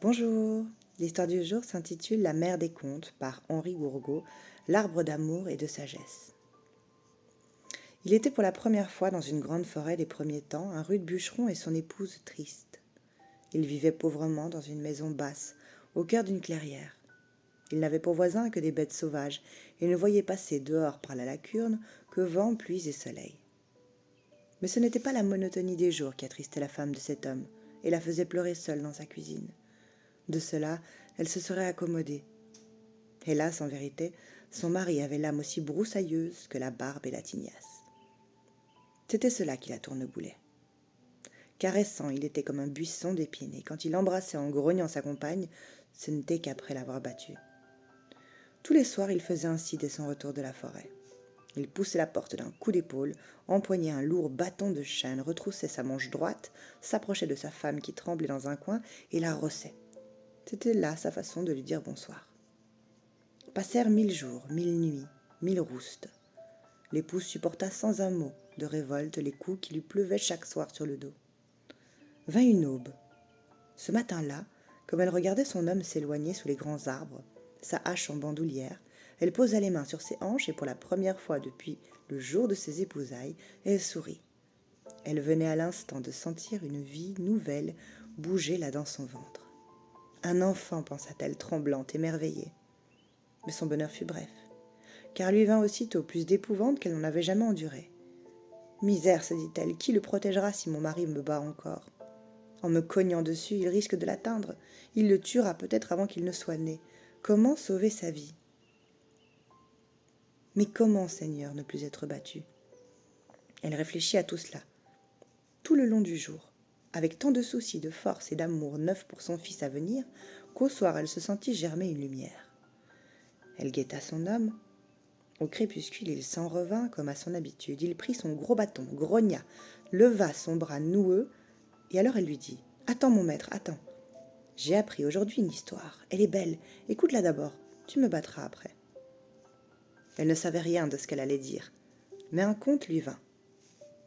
Bonjour, l'histoire du jour s'intitule La mère des contes par Henri Gourgaud, l'arbre d'amour et de sagesse. Il était pour la première fois dans une grande forêt des premiers temps un rude bûcheron et son épouse triste. Ils vivaient pauvrement dans une maison basse, au cœur d'une clairière. Ils n'avaient pour voisins que des bêtes sauvages et ne voyaient passer dehors par la lacune que vent, pluie et soleil. Mais ce n'était pas la monotonie des jours qui attristait la femme de cet homme et la faisait pleurer seule dans sa cuisine. De cela, elle se serait accommodée. Hélas, en vérité, son mari avait l'âme aussi broussailleuse que la barbe et la tignasse. C'était cela qui la tourneboulait. Caressant, il était comme un buisson d'épines, et quand il embrassait en grognant sa compagne, ce n'était qu'après l'avoir battue. Tous les soirs, il faisait ainsi dès son retour de la forêt. Il poussait la porte d'un coup d'épaule, empoignait un lourd bâton de chêne, retroussait sa manche droite, s'approchait de sa femme qui tremblait dans un coin et la rossait. C'était là sa façon de lui dire bonsoir. Passèrent 1000 jours, 1000 nuits, 1000 roustes. L'épouse supporta sans un mot de révolte les coups qui lui pleuvaient chaque soir sur le dos. Vint une aube. Ce matin-là, comme elle regardait son homme s'éloigner sous les grands arbres, sa hache en bandoulière, elle posa les mains sur ses hanches et pour la première fois depuis le jour de ses épousailles, elle sourit. Elle venait à l'instant de sentir une vie nouvelle bouger là dans son ventre. Un enfant, pensa-t-elle, tremblante, émerveillée. Mais son bonheur fut bref, car lui vint aussitôt plus d'épouvante qu'elle n'en avait jamais enduré. Misère, se dit-elle, qui le protégera si mon mari me bat encore? En me cognant dessus, il risque de l'atteindre. Il le tuera peut-être avant qu'il ne soit né. Comment sauver sa vie? Mais comment, Seigneur, ne plus être battue? Elle réfléchit à tout cela, tout le long du jour, avec tant de soucis, de force et d'amour neuf pour son fils à venir, qu'au soir elle se sentit germer une lumière. Elle guetta son homme. Au crépuscule, il s'en revint comme à son habitude. Il prit son gros bâton, grogna, leva son bras noueux, et alors elle lui dit « Attends, mon maître, attends. J'ai appris aujourd'hui une histoire. Elle est belle. Écoute-la d'abord. Tu me battras après. » Elle ne savait rien de ce qu'elle allait dire, mais un conte lui vint.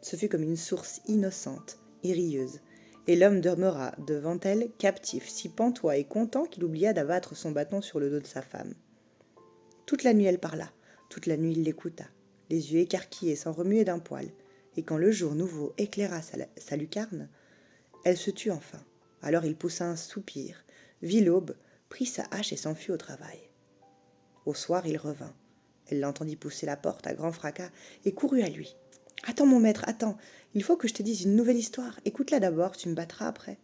Ce fut comme une source innocente et rieuse, et l'homme demeura devant elle captif, si pantois et content qu'il oublia d'abattre son bâton sur le dos de sa femme. Toute la nuit elle parla, toute la nuit il l'écouta, les yeux écarquillés sans remuer d'un poil, et quand le jour nouveau éclaira sa lucarne, elle se tut enfin. Alors il poussa un soupir, vit l'aube, prit sa hache et s'enfuit au travail. Au soir il revint. Elle l'entendit pousser la porte à grand fracas et courut à lui. « Attends, mon maître, attends, il faut que je te dise une nouvelle histoire. Écoute-la d'abord, tu me battras après. »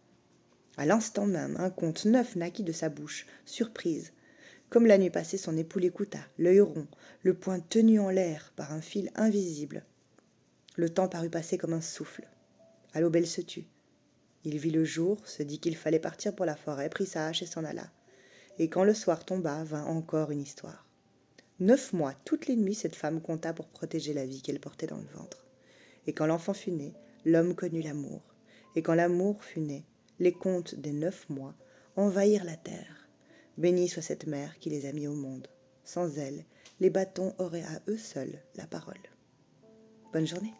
À l'instant même, un conte neuf naquit de sa bouche, surprise. Comme la nuit passée, son époux l'écouta, l'œil rond, le poing tenu en l'air par un fil invisible. Le temps parut passer comme un souffle. À l'aube, elle se tut. Il vit le jour, se dit qu'il fallait partir pour la forêt, prit sa hache et s'en alla. Et quand le soir tomba, vint encore une histoire. 9 mois, toutes les nuits, cette femme compta pour protéger la vie qu'elle portait dans le ventre. Et quand l'enfant fut né, l'homme connut l'amour. Et quand l'amour fut né, les contes des 9 mois envahirent la terre. Bénie soit cette mère qui les a mis au monde. Sans elle, les bâtons auraient à eux seuls la parole. Bonne journée.